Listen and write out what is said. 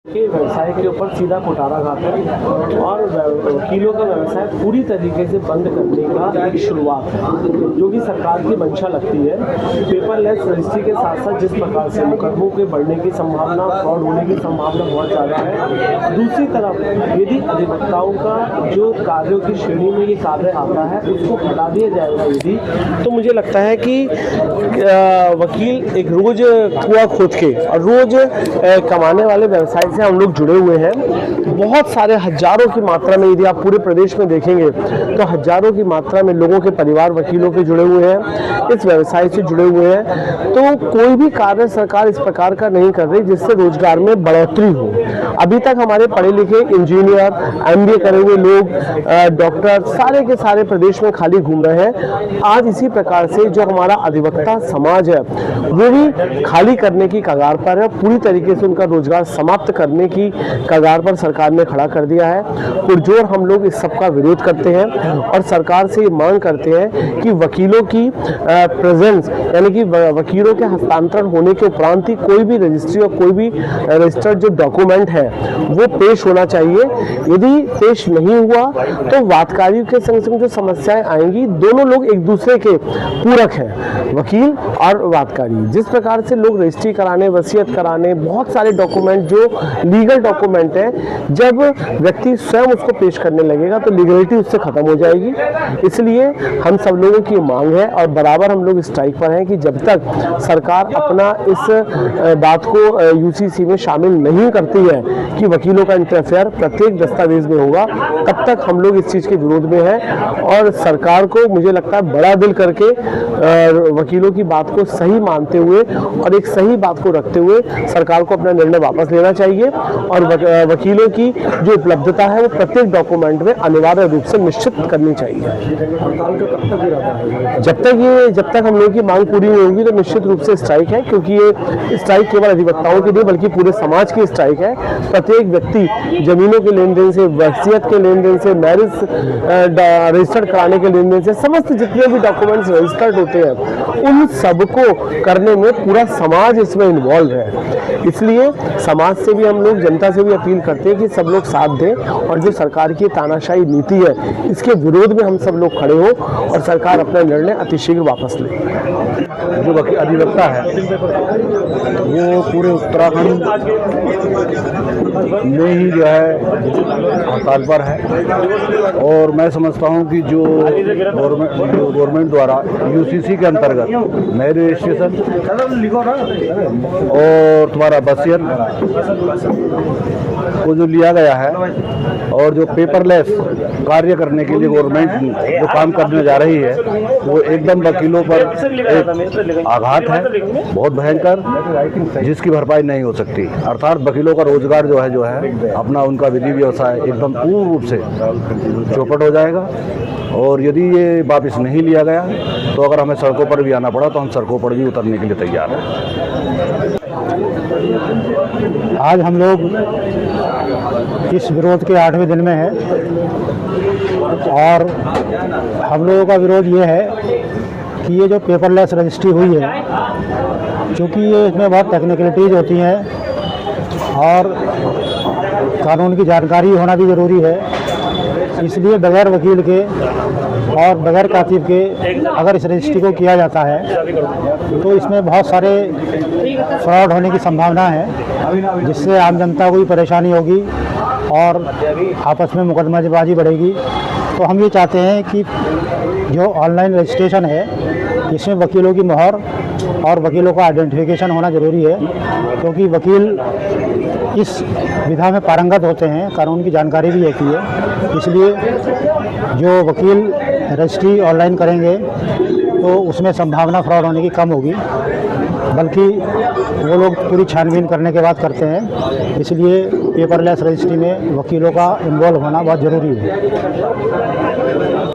के व्यवसाय के ऊपर सीधा कुठाराघात है और वकीलों का व्यवसाय पूरी तरीके से बंद करने का एक शुरुआत है, जो कि सरकार की मंशा लगती है। पेपरलेस रजिस्ट्री के साथ साथ जिस प्रकार से मुकदमों के बढ़ने की संभावना, फ्रॉड होने की संभावना बहुत ज़्यादा है। दूसरी तरफ यदि अधिवक्ताओं का जो कार्यों की श्रेणी में ये कार्य आता है उसको हटा दिया जाएगा यदि, तो मुझे लगता है कि वकील एक रोज़ कुआं खोद के और रोज़ कमाने वाले व्यवसाय से हम लोग जुड़े हुए हैं। बहुत सारे हजारों की मात्रा में यदि आप पूरे प्रदेश में देखेंगे तो हजारों की मात्रा में लोगों के परिवार वकीलों के जुड़े हुए हैं, इस व्यवसाय से जुड़े हुए हैं। तो कोई भी कार्य सरकार इस प्रकार का नहीं कर रही जिससे रोजगार में बढ़ोतरी हो। अभी तक हमारे पढ़े लिखे इंजीनियर, MBA करे हुए लोग, डॉक्टर सारे के सारे प्रदेश में खाली घूम रहे हैं। आज इसी प्रकार से जो हमारा अधिवक्ता समाज है वो भी खाली करने की कगार पर है। पूरी तरीके से उनका रोजगार समाप्त करने की कगार पर सरकार ने खड़ा कर दिया है। पुरजोर हम लोग इस सब का विरोध करते हैं और सरकार से ये मांग करते हैं कि वकीलों की प्रेजेंस यानी कि वकीलों के हस्तांतरण होने के उपरांत ही कोई भी रजिस्ट्री और कोई भी रजिस्टर्ड जो डॉक्यूमेंट है वो पेश होना चाहिए। यदि पेश नहीं हुआ तो वादकारियों के संग संग जो समस्याएं आएंगी, दोनों लोग एक दूसरे के पूरक हैं, वकील और वादकारी। जिस प्रकार से लोग रजिस्ट्री कराने, वसीयत कराने, बहुत सारे डॉक्यूमेंट जो लीगल डॉक्यूमेंट है, जब व्यक्ति स्वयं उसको पेश करने लगेगा तो लीगलिटी उससे खत्म हो जाएगी। इसलिए हम सब लोगों की मांग है और बराबर हम लोग स्ट्राइक पर हैं कि जब तक सरकार अपना इस बात को UCC में शामिल नहीं करती है कि वकीलों का इंटरफेयर प्रत्येक दस्तावेज में होगा, तब तक हम लोग इस चीज़ के विरोध में हैं। और सरकार को मुझे लगता है बड़ा दिल करके वकीलों की बात को सही मानते हुए और एक सही बात को रखते हुए सरकार को अपना निर्णय वापस लेना चाहिए और वकीलों की जो उपलब्धता है वो प्रत्येक डॉक्यूमेंट में अनिवार्य रूप से निश्चित करनी चाहिए। जब तक हम लोग की मांग पूरी नहीं होगी तो निश्चित रूप से स्ट्राइक है, क्योंकि ये स्ट्राइक केवल अधिवक्ताओं की नहीं बल्कि पूरे समाज की स्ट्राइक है। प्रत्येक व्यक्ति जमीनों के लेन देन से, वसीयत के लेन देन से, मैरिज रजिस्टर्ड कराने के लेन देन से, समस्त जितने भी डॉक्यूमेंट्स रजिस्टर्ड होते हैं उन सबको करने में पूरा समाज इसमें इन्वॉल्व है। इसलिए समाज से भी हम लोग, जनता से भी अपील करते हैं कि सब लोग साथ दें और जो सरकार की तानाशाही नीति है इसके विरोध में हम सब लोग खड़े हो और सरकार अपना निर्णय अतिशीघ्र वापस ले। जो अधिवक्ता है वो पूरे उत्तराखंड में ही जो है हड़ताल पर है और मैं समझता हूं कि जो गवर्नमेंट द्वारा UCC के अंतर्गत मैरिज रजिस्ट्रेशन और तुम्हारा वसीयत को जो लिया गया है और जो पेपरलेस कार्य करने के लिए गवर्नमेंट जो काम करने जा रही है वो एकदम वकीलों पर एक आघात है, बहुत भयंकर, जिसकी भरपाई नहीं हो सकती। अर्थात वकीलों का रोजगार जो है अपना उनका विधि व्यवसाय एकदम पूर्ण रूप से चौपट हो जाएगा। और यदि ये वापस नहीं लिया गया तो अगर हमें सड़कों पर भी आना पड़ा तो हम सड़कों पर भी उतरने के लिए तैयार हैं। आज हम लोग इस विरोध के 8वें दिन में हैं और हम लोगों का विरोध ये है कि ये जो पेपरलेस रजिस्ट्री हुई है, क्योंकि ये इसमें बहुत टेक्निकलिटीज़ होती हैं और कानून की जानकारी होना भी ज़रूरी है। इसलिए बगैर वकील के और बगैर कातिब के अगर इस रजिस्ट्री को किया जाता है तो इसमें बहुत सारे फ्रॉड होने की संभावना है, जिससे आम जनता को भी परेशानी होगी और आपस में मुकदमाबाजी बढ़ेगी। तो हम ये चाहते हैं कि जो ऑनलाइन रजिस्ट्रेशन है इसमें वकीलों की मोहर और वकीलों का आइडेंटिफिकेशन होना ज़रूरी है, क्योंकि वकील इस विधा में पारंगत होते हैं, कानून की जानकारी भी होती है। इसलिए जो वकील रजिस्ट्री ऑनलाइन करेंगे तो उसमें संभावना फ्रॉड होने की कम होगी, बल्कि वो लोग पूरी छानबीन करने के बाद करते हैं। इसलिए पेपरलेस रजिस्ट्री में वकीलों का इन्वॉल्व होना बहुत ज़रूरी है।